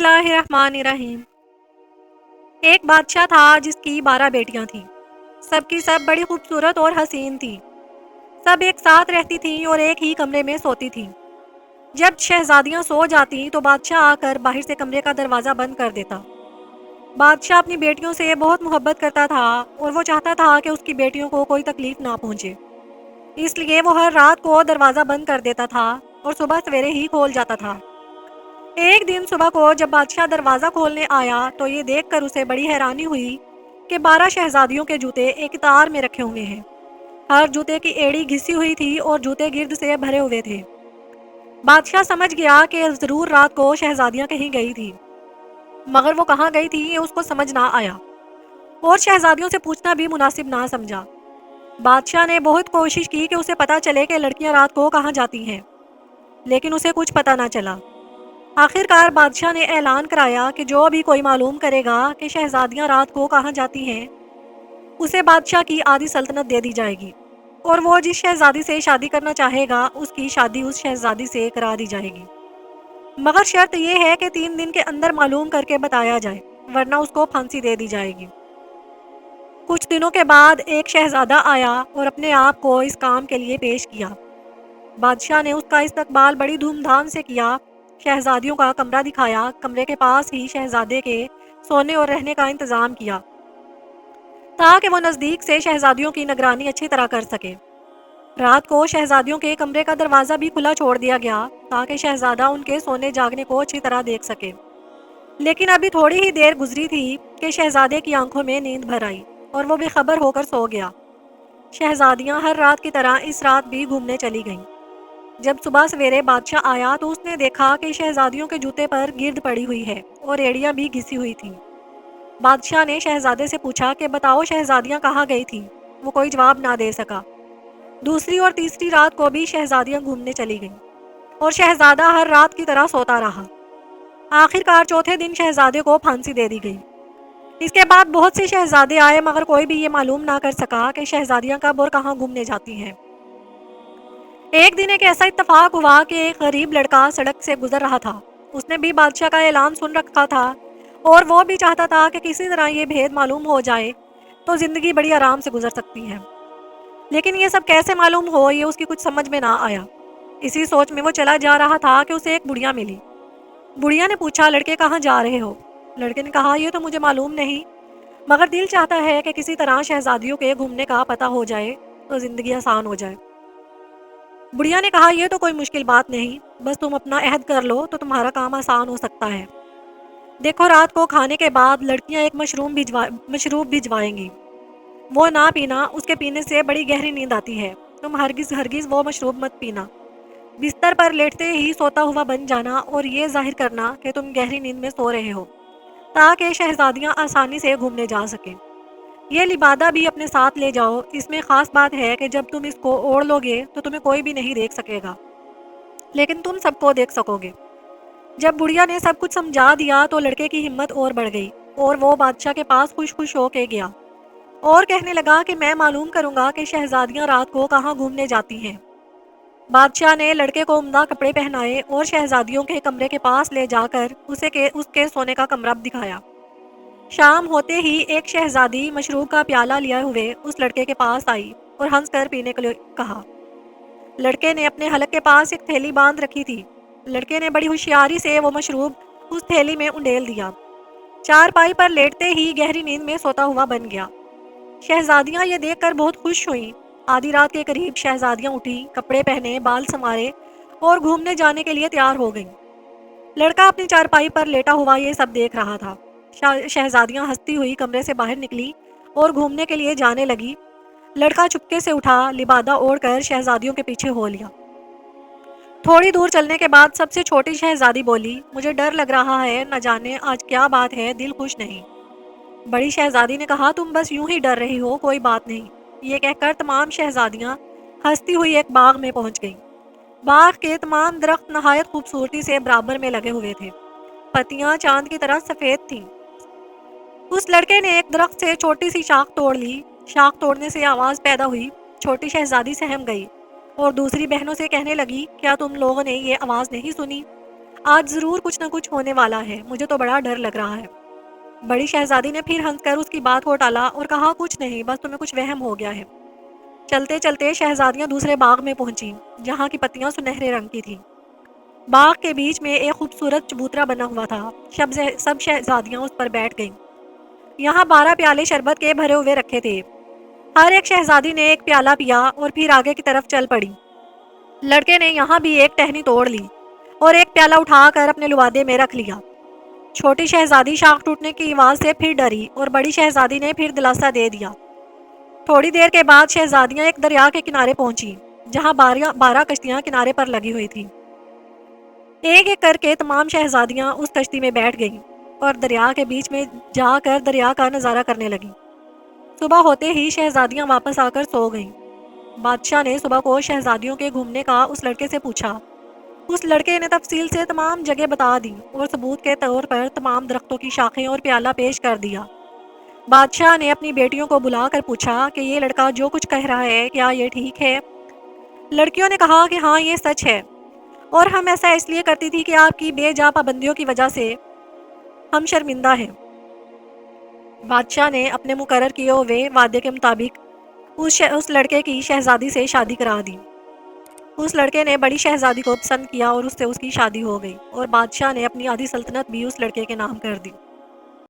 اللہ الرحمن الرحیم۔ ایک بادشاہ تھا جس کی 12 بیٹیاں تھیں۔ سب کی سب بڑی خوبصورت اور حسین تھیں۔ سب ایک ساتھ رہتی تھیں اور ایک ہی کمرے میں سوتی تھیں۔ جب شہزادیاں سو جاتیں تو بادشاہ آ کر باہر سے کمرے کا دروازہ بند کر دیتا۔ بادشاہ اپنی بیٹیوں سے بہت محبت کرتا تھا اور وہ چاہتا تھا کہ اس کی بیٹیوں کو کوئی تکلیف نہ پہنچے، اس لیے وہ ہر رات کو دروازہ بند کر دیتا تھا اور صبح سویرے ہی کھول جاتا تھا۔ ایک دن صبح کو جب بادشاہ دروازہ کھولنے آیا تو یہ دیکھ کر اسے بڑی حیرانی ہوئی کہ 12 شہزادیوں کے جوتے ایک قطار میں رکھے ہوئے ہیں۔ ہر جوتے کی ایڑی گھسی ہوئی تھی اور جوتے گرد سے بھرے ہوئے تھے۔ بادشاہ سمجھ گیا کہ ضرور رات کو شہزادیاں کہیں گئی تھی، مگر وہ کہاں گئی تھی یہ اس کو سمجھ نہ آیا اور شہزادیوں سے پوچھنا بھی مناسب نہ سمجھا۔ بادشاہ نے بہت کوشش کی کہ اسے پتا چلے کہ لڑکیاں رات کو کہاں جاتی ہیں، لیکن اسے کچھ پتا نہ چلا۔ آخر کار بادشاہ نے اعلان کرایا کہ جو بھی کوئی معلوم کرے گا کہ شہزادیاں رات کو کہاں جاتی ہیں، اسے بادشاہ کی آدھی سلطنت دے دی جائے گی، اور وہ جس شہزادی سے شادی کرنا چاہے گا اس کی شادی اس شہزادی سے کرا دی جائے گی، مگر شرط یہ ہے کہ 3 دن کے اندر معلوم کر کے بتایا جائے، ورنہ اس کو پھانسی دے دی جائے گی۔ کچھ دنوں کے بعد ایک شہزادہ آیا اور اپنے آپ کو اس کام کے لیے پیش کیا۔ بادشاہ نے اس کا استقبال بڑی دھوم دھام سے کیا، شہزادیوں کا کمرہ دکھایا، کمرے کے پاس ہی شہزادے کے سونے اور رہنے کا انتظام کیا تاکہ وہ نزدیک سے شہزادیوں کی نگرانی اچھی طرح کر سکے۔ رات کو شہزادیوں کے کمرے کا دروازہ بھی کھلا چھوڑ دیا گیا تاکہ شہزادہ ان کے سونے جاگنے کو اچھی طرح دیکھ سکے۔ لیکن ابھی تھوڑی ہی دیر گزری تھی کہ شہزادے کی آنکھوں میں نیند بھر آئی اور وہ بے خبر ہو کر سو گیا۔ شہزادیاں ہر رات کی طرح اس رات بھی گھومنے چلی گئیں۔ جب صبح سویرے بادشاہ آیا تو اس نے دیکھا کہ شہزادیوں کے جوتے پر گرد پڑی ہوئی ہے اور ایڑیاں بھی گھسی ہوئی تھیں۔ بادشاہ نے شہزادے سے پوچھا کہ بتاؤ شہزادیاں کہاں گئی تھیں؟ وہ کوئی جواب نہ دے سکا۔ دوسری اور تیسری رات کو بھی شہزادیاں گھومنے چلی گئیں اور شہزادہ ہر رات کی طرح سوتا رہا۔ آخر کار چوتھے دن شہزادے کو پھانسی دے دی گئی۔ اس کے بعد بہت سے شہزادے آئے مگر کوئی بھی یہ معلوم نہ کر سکا کہ شہزادیاں کب اور کہاں گھومنے جاتی ہیں۔ ایک دن ایک ایسا اتفاق ہوا کہ ایک غریب لڑکا سڑک سے گزر رہا تھا۔ اس نے بھی بادشاہ کا اعلان سن رکھا تھا اور وہ بھی چاہتا تھا کہ کسی طرح یہ بھید معلوم ہو جائے تو زندگی بڑی آرام سے گزر سکتی ہے، لیکن یہ سب کیسے معلوم ہو یہ اس کی کچھ سمجھ میں نہ آیا۔ اسی سوچ میں وہ چلا جا رہا تھا کہ اسے ایک بڑھیا ملی۔ بڑھیا نے پوچھا لڑکے کہاں جا رہے ہو؟ لڑکے نے کہا یہ تو مجھے معلوم نہیں، مگر دل چاہتا ہے کہ کسی طرح شہزادیوں کے گھومنے کا پتہ ہو جائے تو زندگی آسان ہو جائے۔ بڑھیا نے کہا یہ تو کوئی مشکل بات نہیں، بس تم اپنا عہد کر لو تو تمہارا کام آسان ہو سکتا ہے۔ دیکھو رات کو کھانے کے بعد لڑکیاں ایک مشروب بھجوائیں گی، وہ نہ پینا، اس کے پینے سے بڑی گہری نیند آتی ہے، تم ہرگز ہرگز وہ مشروب مت پینا۔ بستر پر لیٹتے ہی سوتا ہوا بن جانا اور یہ ظاہر کرنا کہ تم گہری نیند میں سو رہے ہو تاکہ شہزادیاں آسانی سے گھومنے جا سکیں۔ یہ لبادہ بھی اپنے ساتھ لے جاؤ، اس میں خاص بات ہے کہ جب تم اس کو اوڑھ لو گے تو تمہیں کوئی بھی نہیں دیکھ سکے گا، لیکن تم سب کو دیکھ سکو گے۔ جب بڑھیا نے سب کچھ سمجھا دیا تو لڑکے کی ہمت اور بڑھ گئی اور وہ بادشاہ کے پاس خوش خوش ہو کے گیا اور کہنے لگا کہ میں معلوم کروں گا کہ شہزادیاں رات کو کہاں گھومنے جاتی ہیں۔ بادشاہ نے لڑکے کو عمدہ کپڑے پہنائے اور شہزادیوں کے کمرے کے پاس لے جا کر اس کے سونے کا کمرہ دکھایا۔ شام ہوتے ہی ایک شہزادی مشروب کا پیالہ لیے ہوئے اس لڑکے کے پاس آئی اور ہنس کر پینے کے لیے کہا۔ لڑکے نے اپنے حلق کے پاس ایک تھیلی باندھ رکھی تھی۔ لڑکے نے بڑی ہوشیاری سے وہ مشروب اس تھیلی میں انڈیل دیا۔ چارپائی پر لیٹتے ہی گہری نیند میں سوتا ہوا بن گیا۔ شہزادیاں یہ دیکھ کر بہت خوش ہوئیں۔ آدھی رات کے قریب شہزادیاں اٹھی، کپڑے پہنے، بال سنوارے اور گھومنے جانے کے لیے تیار ہو گئیں۔ لڑکا اپنی چارپائی پر لیٹا ہوا یہ سب دیکھ رہا تھا۔ شہزادیاں ہنستی ہوئی کمرے سے باہر نکلی اور گھومنے کے لیے جانے لگی۔ لڑکا چپکے سے اٹھا، لبادہ اوڑھ کر شہزادیوں کے پیچھے ہو لیا۔ تھوڑی دور چلنے کے بعد سب سے چھوٹی شہزادی بولی، مجھے ڈر لگ رہا ہے، نہ جانے آج کیا بات ہے، دل خوش نہیں۔ بڑی شہزادی نے کہا تم بس یوں ہی ڈر رہی ہو، کوئی بات نہیں۔ یہ کہہ کر تمام شہزادیاں ہنستی ہوئی ایک باغ میں پہنچ گئیں۔ باغ کے تمام درخت نہایت خوبصورتی سے برابر میں لگے ہوئے تھے، پتیاں چاند کی طرح سفید تھیں۔ اس لڑکے نے ایک درخت سے چھوٹی سی شاخ توڑ لی، شاخ توڑنے سے آواز پیدا ہوئی۔ چھوٹی شہزادی سہم گئی اور دوسری بہنوں سے کہنے لگی، کیا تم لوگوں نے یہ آواز نہیں سنی؟ آج ضرور کچھ نہ کچھ ہونے والا ہے، مجھے تو بڑا ڈر لگ رہا ہے۔ بڑی شہزادی نے پھر ہنس کر اس کی بات کو ٹالا اور کہا کچھ نہیں، بس تمہیں کچھ وہم ہو گیا ہے۔ چلتے چلتے شہزادیاں دوسرے باغ میں پہنچیں جہاں کی پتیاں سنہرے رنگ کی تھیں۔ باغ کے بیچ میں ایک خوبصورت چبوترا بنا ہوا تھا۔ سب شہزادیاں اس پر بیٹھ گئیں۔ یہاں 12 پیالے شربت کے بھرے ہوئے رکھے تھے۔ ہر ایک شہزادی نے ایک پیالہ پیا اور پھر آگے کی طرف چل پڑی۔ لڑکے نے یہاں بھی ایک ٹہنی توڑ لی اور ایک پیالہ اٹھا کر اپنے لوادے میں رکھ لیا۔ چھوٹی شہزادی شاخ ٹوٹنے کی آواز سے پھر ڈری اور بڑی شہزادی نے پھر دلاسا دے دیا۔ تھوڑی دیر کے بعد شہزادیاں ایک دریا کے کنارے پہنچی جہاں 12 کشتیاں کنارے پر لگی ہوئی تھیں۔ ایک ایک کر کے تمام شہزادیاں اس کشتی میں بیٹھ گئیں اور دریا کے بیچ میں جا کر دریا کا نظارہ کرنے لگیں۔ صبح ہوتے ہی شہزادیاں واپس آ کر سو گئیں۔ بادشاہ نے صبح کو شہزادیوں کے گھومنے کا اس لڑکے سے پوچھا۔ اس لڑکے نے تفصیل سے تمام جگہ بتا دی اور ثبوت کے طور پر تمام درختوں کی شاخیں اور پیالہ پیش کر دیا۔ بادشاہ نے اپنی بیٹیوں کو بلا کر پوچھا کہ یہ لڑکا جو کچھ کہہ رہا ہے کیا یہ ٹھیک ہے؟ لڑکیوں نے کہا کہ ہاں یہ سچ ہے، اور ہم ایسا اس لیے کرتی تھی کہ آپ کی بے جا پابندیوں کی وجہ سے ہم شرمندہ ہیں۔ بادشاہ نے اپنے مقرر کیے ہوئے وعدے کے مطابق اس لڑکے کی شہزادی سے شادی کرا دی۔ اس لڑکے نے بڑی شہزادی کو پسند کیا اور اس سے اس کی شادی ہو گئی، اور بادشاہ نے اپنی آدھی سلطنت بھی اس لڑکے کے نام کر دی۔